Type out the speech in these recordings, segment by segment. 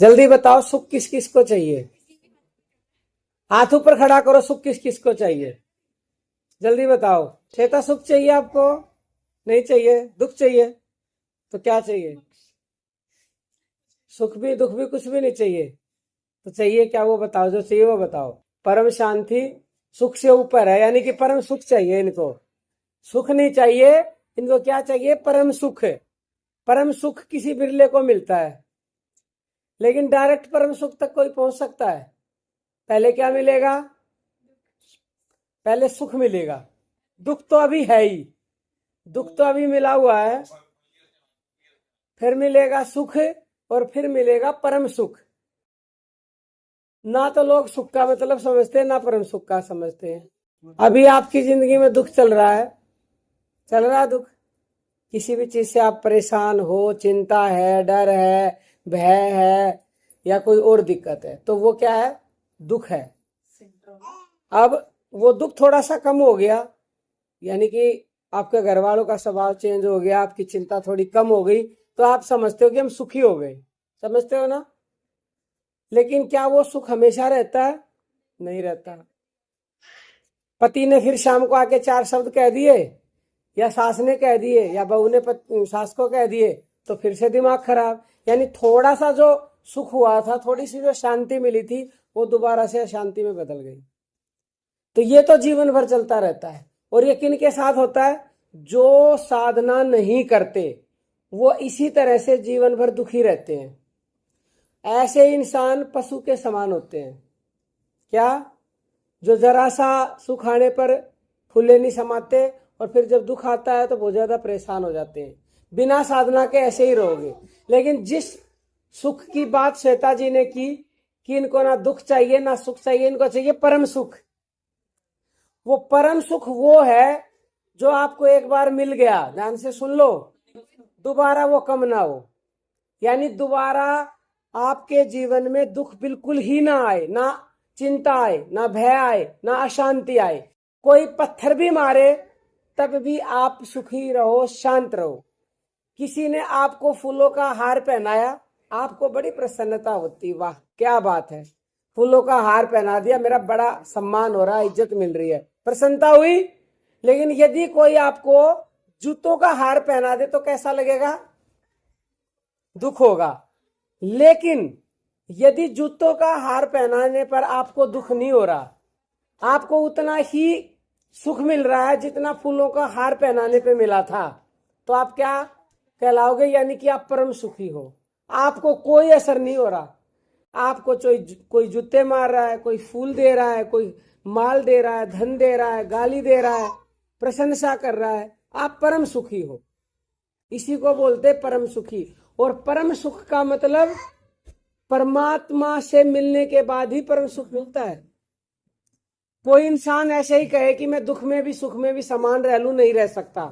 जल्दी बताओ, सुख किस किस को चाहिए? हाथ ऊपर खड़ा करो, सुख किस किस को चाहिए? जल्दी बताओ। श्वेता, सुख चाहिए आपको? नहीं चाहिए, दुख चाहिए। तो क्या चाहिए? सुख भी दुख भी कुछ भी नहीं चाहिए। तो चाहिए क्या, वो बताओ, जो चाहिए वो बताओ। परम शांति सुख से ऊपर है, यानी कि परम सुख चाहिए इनको। सुख नहीं चाहिए इनको, क्या चाहिए? परम सुख। परम सुख किसी बिरले को मिलता है, लेकिन डायरेक्ट परम सुख तक कोई पहुंच सकता है? पहले क्या मिलेगा? पहले सुख मिलेगा। दुख तो अभी है ही, दुख तो अभी मिला हुआ है। फिर मिलेगा सुख, और फिर मिलेगा परम सुख। ना तो लोग सुख का मतलब समझते हैं, ना परम सुख का समझते हैं। अभी आपकी जिंदगी में दुख चल रहा है, चल रहा है दुख। किसी भी चीज से आप परेशान हो, चिंता है, डर है, भय है, या कोई और दिक्कत है, तो वो क्या है? दुख है। अब वो दुख थोड़ा सा कम हो गया, यानी कि आपके घर वालों का स्वभाव चेंज हो गया, आपकी चिंता थोड़ी कम हो गई, तो आप समझते हो कि हम सुखी हो गए। समझते हो ना? लेकिन क्या वो सुख हमेशा रहता है? नहीं रहता। पति ने फिर शाम को आके 4 शब्द कह दिए, या सास ने कह दिए, या बहू ने सास को कह दिए, तो फिर से दिमाग खराब। यानी थोड़ा सा जो सुख हुआ था, थोड़ी सी जो शांति मिली थी, वो दोबारा से अशांति में बदल गई। तो ये तो जीवन भर चलता रहता है। और ये किन के साथ होता है? जो साधना नहीं करते, वो इसी तरह से जीवन भर दुखी रहते हैं। ऐसे इंसान पशु के समान होते हैं। क्या? जो जरा सा सुख आने पर फूले नहीं समाते, और फिर जब दुख आता है तो बहुत ज्यादा परेशान हो जाते हैं। बिना साधना के ऐसे ही रहोगे। लेकिन जिस सुख की बात श्वेता जी ने की कि इनको ना दुख चाहिए ना सुख चाहिए, इनको चाहिए परम सुख। वो परम सुख वो है जो आपको एक बार मिल गया, ध्यान से सुन लो, दोबारा वो कम ना हो। यानी दोबारा आपके जीवन में दुख बिल्कुल ही ना आए, ना चिंता आए, ना भय आए, ना अशांति आए। कोई पत्थर भी मारे तब भी आप सुखी रहो, शांत रहो। किसी ने आपको फूलों का हार पहनाया, आपको बड़ी प्रसन्नता होती, वाह क्या बात है, फूलों का हार पहना दिया, मेरा बड़ा सम्मान हो रहा है, इज्जत मिल रही है, प्रसन्नता हुई। लेकिन यदि कोई आपको जूतों का हार पहना दे तो कैसा लगेगा? दुख होगा। लेकिन यदि जूतों का हार पहनाने पर आपको दुख नहीं हो रहा, आपको उतना ही सुख मिल रहा है जितना फूलों का हार पहनाने पे मिला था, तो आप क्या कहलाओगे? यानी कि आप परम सुखी हो। आपको कोई असर नहीं हो रहा। आपको कोई जूते मार रहा है, कोई फूल दे रहा है, कोई माल दे रहा है, धन दे रहा है, गाली दे रहा है, प्रशंसा कर रहा है, आप परम सुखी हो। इसी को बोलते परम सुखी। और परम सुख का मतलब परमात्मा से मिलने के बाद ही परम सुख मिलता है। कोई इंसान ऐसे ही कहे कि मैं दुख में भी सुख में भी समान रह लूं, नहीं रह सकता।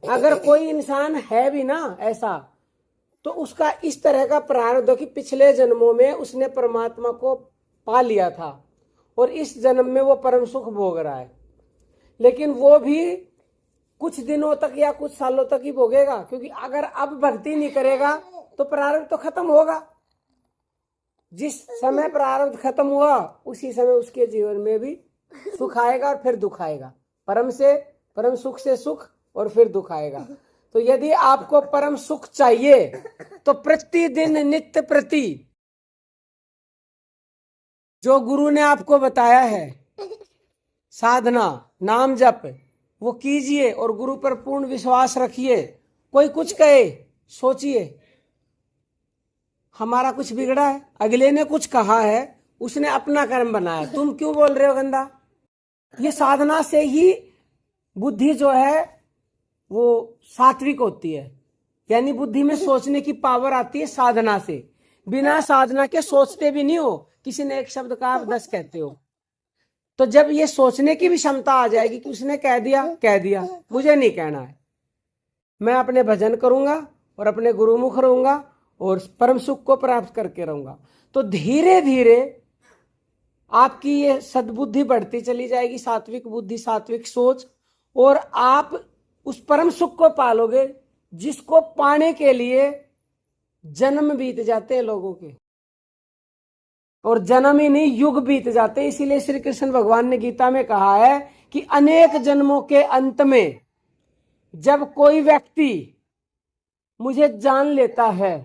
अगर कोई इंसान है भी ना ऐसा, तो उसका इस तरह का प्रारब्ध कि पिछले जन्मों में उसने परमात्मा को पा लिया था, और इस जन्म में वो परम सुख भोग रहा है। लेकिन वो भी कुछ दिनों तक या कुछ सालों तक ही भोगेगा, क्योंकि अगर अब भक्ति नहीं करेगा तो प्रारब्ध तो खत्म होगा। जिस समय प्रारब्ध खत्म हुआ उसी समय उसके जीवन में भी सुख आएगा और फिर दुख आएगा। परम सुख से सुख और फिर दुख आएगा। तो यदि आपको परम सुख चाहिए तो प्रतिदिन नित्य प्रति जो गुरु ने आपको बताया है साधना, नाम जप, वो कीजिए और गुरु पर पूर्ण विश्वास रखिए। कोई कुछ कहे, सोचिए हमारा कुछ बिगड़ा है, अगले ने कुछ कहा है, उसने अपना कर्म बनाया, तुम क्यों बोल रहे हो गंदा? ये साधना से ही बुद्धि जो है वो सात्विक होती है। यानी बुद्धि में सोचने की पावर आती है साधना से। बिना साधना के सोचते भी नहीं हो। किसी ने एक शब्द कहा, आप 10 कहते हो। तो जब ये सोचने की भी क्षमता आ जाएगी कि उसने कह दिया, मुझे नहीं कहना है, मैं अपने भजन करूंगा और अपने गुरुमुख रहूंगा और परम सुख को प्राप्त करके रहूंगा, तो धीरे धीरे आपकी ये सद्बुद्धि बढ़ती चली जाएगी, सात्विक बुद्धि, सात्विक सोच, और आप उस परम सुख को पालोगे जिसको पाने के लिए जन्म बीत जाते हैं लोगों के, और जन्म ही नहीं युग बीत जाते। इसीलिए श्री कृष्ण भगवान ने गीता में कहा है कि अनेक जन्मों के अंत में जब कोई व्यक्ति मुझे जान लेता है,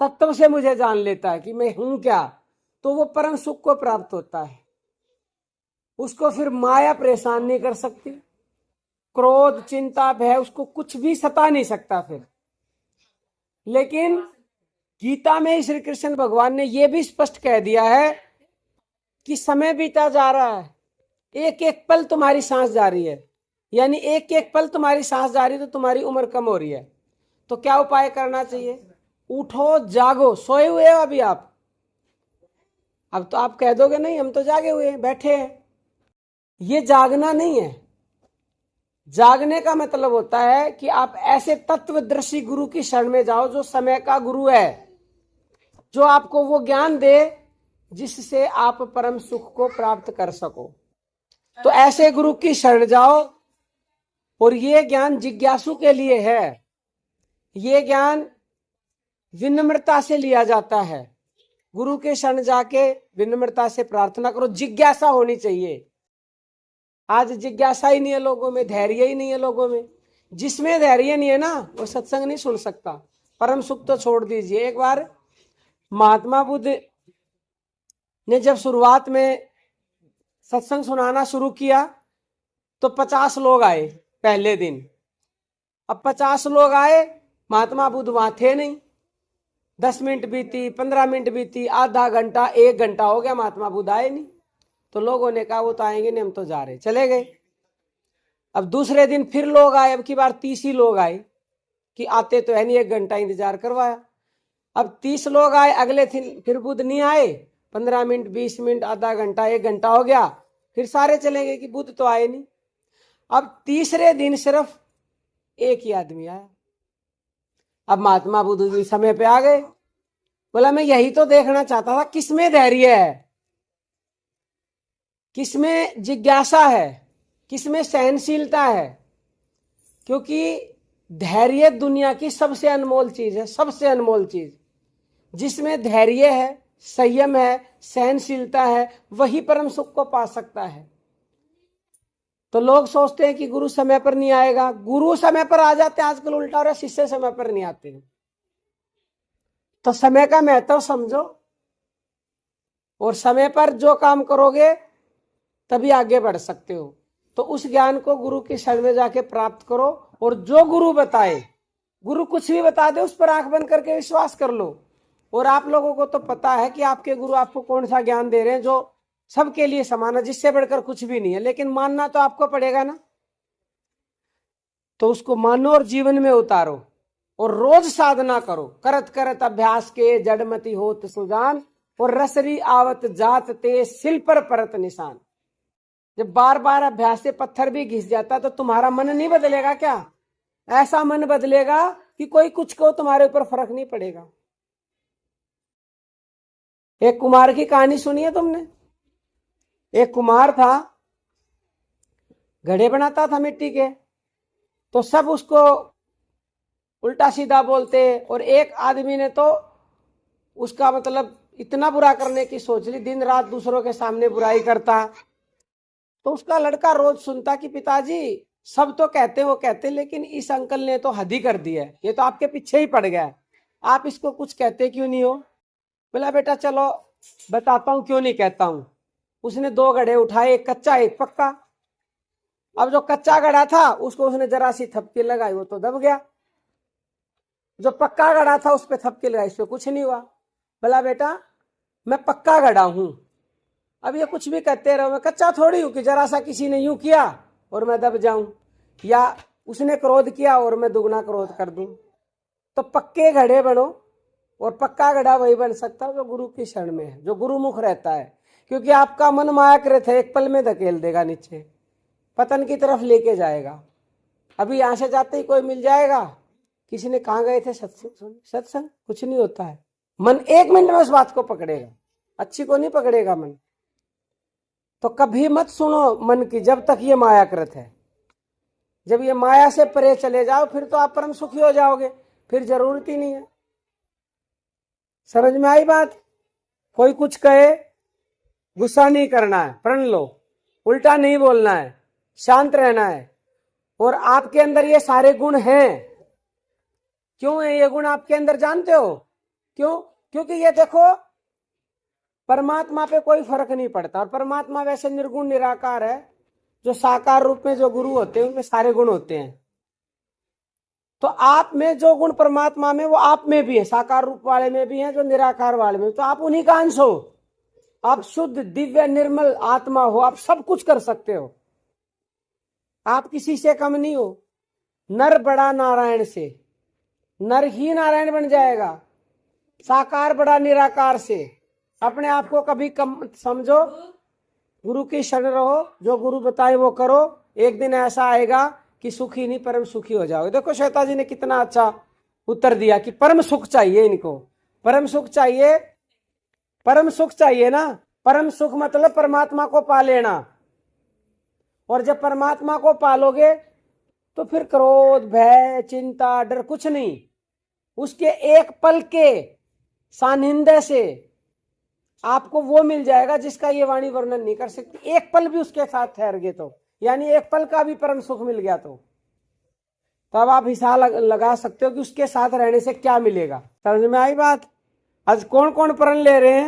तत्व से मुझे जान लेता है कि मैं हूं क्या, तो वो परम सुख को प्राप्त होता है। उसको फिर माया परेशान नहीं कर सकती, क्रोध चिंता भय उसको कुछ भी सता नहीं सकता फिर। लेकिन गीता में श्री कृष्ण भगवान ने यह भी स्पष्ट कह दिया है कि समय बीता जा रहा है, एक एक पल तुम्हारी सांस जा रही है, यानी एक एक पल तुम्हारी सांस जा रही है तो तुम्हारी उम्र कम हो रही है। तो क्या उपाय करना चाहिए? उठो जागो। सोए हुए हो अभी आप? अब तो आप कह दोगे नहीं हम तो जागे हुए हैं, बैठे हैं। ये जागना नहीं है। जागने का मतलब होता है कि आप ऐसे तत्वदर्शी गुरु की शरण में जाओ जो समय का गुरु है, जो आपको वो ज्ञान दे जिससे आप परम सुख को प्राप्त कर सको। तो ऐसे गुरु की शरण जाओ। और ये ज्ञान जिज्ञासु के लिए है, ये ज्ञान विनम्रता से लिया जाता है। गुरु के शरण जाके विनम्रता से प्रार्थना करो, जिज्ञासा होनी चाहिए। आज जिज्ञासा ही नहीं है लोगों में, धैर्य ही नहीं है लोगों में। जिसमें धैर्य नहीं है ना वो सत्संग नहीं सुन सकता, परम सुख तो छोड़ दीजिए। एक बार महात्मा बुद्ध ने जब शुरुआत में सत्संग सुनाना शुरू किया तो 50 लोग आए पहले दिन। अब 50 लोग आए, महात्मा बुद्ध वहां थे नहीं। 10 मिनट बीती, 15 मिनट बीती, आधा घंटा, 1 घंटा हो गया, महात्मा बुद्ध आए नहीं। तो लोगों ने कहा वो तो आएंगे नहीं, हम तो जा रहे, चले गए। अब दूसरे दिन फिर लोग आए, अब की बार 30 ही लोग आए कि आते तो है नहीं, 1 घंटा इंतजार करवाया। अब 30 लोग आए, अगले दिन फिर बुद्ध नहीं आए, 15 मिनट, 20 मिनट, आधा घंटा, 1 घंटा हो गया, फिर सारे चले गए कि बुद्ध तो आए नहीं। अब तीसरे दिन सिर्फ एक ही आदमी आया। अब महात्मा बुद्ध भी समय पे आ गए। बोला मैं यही तो देखना चाहता था, किसमें धैर्य है, किसमें जिज्ञासा है, किसमें सहनशीलता है। क्योंकि धैर्य दुनिया की सबसे अनमोल चीज है, सबसे अनमोल चीज। जिसमें धैर्य है, संयम है, सहनशीलता है, वही परम सुख को पा सकता है। तो लोग सोचते हैं कि गुरु समय पर नहीं आएगा, गुरु समय पर आ जाते हैं। आजकल उल्टा हो रहा है, शिष्य समय पर नहीं आते हैं। तो समय का महत्व समझो, और समय पर जो काम करोगे तभी आगे बढ़ सकते हो। तो उस ज्ञान को गुरु की शरण में जाके प्राप्त करो, और जो गुरु बताए, गुरु कुछ भी बता दे उस पर आंख बंद करके विश्वास कर लो। और आप लोगों को तो पता है कि आपके गुरु आपको कौन सा ज्ञान दे रहे हैं जो सबके लिए समान है, जिससे बढ़कर कुछ भी नहीं है। लेकिन मानना तो आपको पड़ेगा ना, तो उसको मानो और जीवन में उतारो, और रोज साधना करो। करत करत अभ्यास के जड़मति होत सुजान, और रसरी आवत जात ते सिल पर परत निशान। जब बार बार अभ्यास से पत्थर भी घिस जाता तो तुम्हारा मन नहीं बदलेगा क्या? ऐसा मन बदलेगा कि कोई कुछ को तुम्हारे ऊपर फर्क नहीं पड़ेगा। एक कुमार की कहानी सुनी है तुमने? एक कुमार था, घड़े बनाता था मिट्टी के, तो सब उसको उल्टा सीधा बोलते, और एक आदमी ने तो उसका मतलब इतना बुरा करने की सोच ली, दिन रात दूसरों के सामने बुराई करता। तो उसका लड़का रोज सुनता कि पिताजी सब तो कहते हो कहते, लेकिन इस अंकल ने तो हद ही कर दिया है, ये तो आपके पीछे ही पड़ गया है, आप इसको कुछ कहते क्यों नहीं हो? बोला बेटा चलो बताता हूं क्यों नहीं कहता हूं। उसने 2 घड़े उठाए, एक कच्चा एक पक्का। अब जो कच्चा घड़ा था उसको उसने जरा सी थपकी लगाई, वो तो दब गया। जो पक्का घड़ा था उस पर थपकी लगाई, इससे कुछ नहीं हुआ। बोला बेटा मैं पक्का घड़ा हूं, अब ये कुछ भी कहते रहो, मैं कच्चा थोड़ी हूं कि जरा सा किसी ने यूं किया और मैं दब जाऊं, या उसने क्रोध किया और मैं दुगना क्रोध कर दूं। तो पक्के घड़े बनो, और पक्का घड़ा वही बन सकता है जो गुरु की शरण में है, जो गुरुमुख रहता है। क्योंकि आपका मन मायाकृत है, एक पल में धकेल देगा नीचे, पतन की तरफ लेके जाएगा। अभी यहां से जाते ही कोई मिल जाएगा, किसी ने कहाँ गए थे सत्संग, सत्संग कुछ नहीं होता है। मन 1 मिनट में उस बात को पकड़ेगा, अच्छी को नहीं पकड़ेगा मन। तो कभी मत सुनो मन की जब तक ये मायाकृत है। जब ये माया से परे चले जाओ फिर तो आप परम सुखी हो जाओगे, फिर जरूरत ही नहीं है। समझ में आई बात? कोई कुछ कहे गुस्सा नहीं करना है, प्रण लो, उल्टा नहीं बोलना है, शांत रहना है। और आपके अंदर ये सारे गुण हैं। क्यों है ये गुण आपके अंदर जानते हो? क्यों? क्योंकि ये देखो, परमात्मा पे कोई फर्क नहीं पड़ता। और परमात्मा वैसे निर्गुण निराकार है। जो साकार रूप में जो गुरु होते हैं उनमें सारे गुण होते हैं। तो आप में जो गुण परमात्मा में वो आप में भी है, साकार रूप वाले में भी है, जो निराकार वाले में। तो आप उन्हीं का अंश हो। आप शुद्ध दिव्य निर्मल आत्मा हो। आप सब कुछ कर सकते हो। आप किसी से कम नहीं हो। नर बड़ा नारायण से, नर ही नारायण बन जाएगा। साकार बड़ा निराकार से। अपने आप को कभी कम समझो, गुरु की शरण रहो, जो गुरु बताए वो करो। एक दिन ऐसा आएगा कि सुखी नहीं परम सुखी हो जाओगे। देखो श्वेता जी ने कितना अच्छा उत्तर दिया कि परम सुख चाहिए इनको। परम सुख चाहिए, परम सुख चाहिए ना। परम सुख मतलब परमात्मा को पा लेना। और जब परमात्मा को पालोगे तो फिर क्रोध, भय, चिंता, डर कुछ नहीं। उसके एक पल के सानिध्य से आपको वो मिल जाएगा जिसका ये वाणी वर्णन नहीं कर सकती। एक पल भी उसके साथ ठहर गए तो, यानी एक पल का भी परम सुख मिल गया तो अब आप हिसाब लगा सकते हो कि उसके साथ रहने से क्या मिलेगा। समझ में आई बात? आज कौन कौन प्रण ले रहे हैं?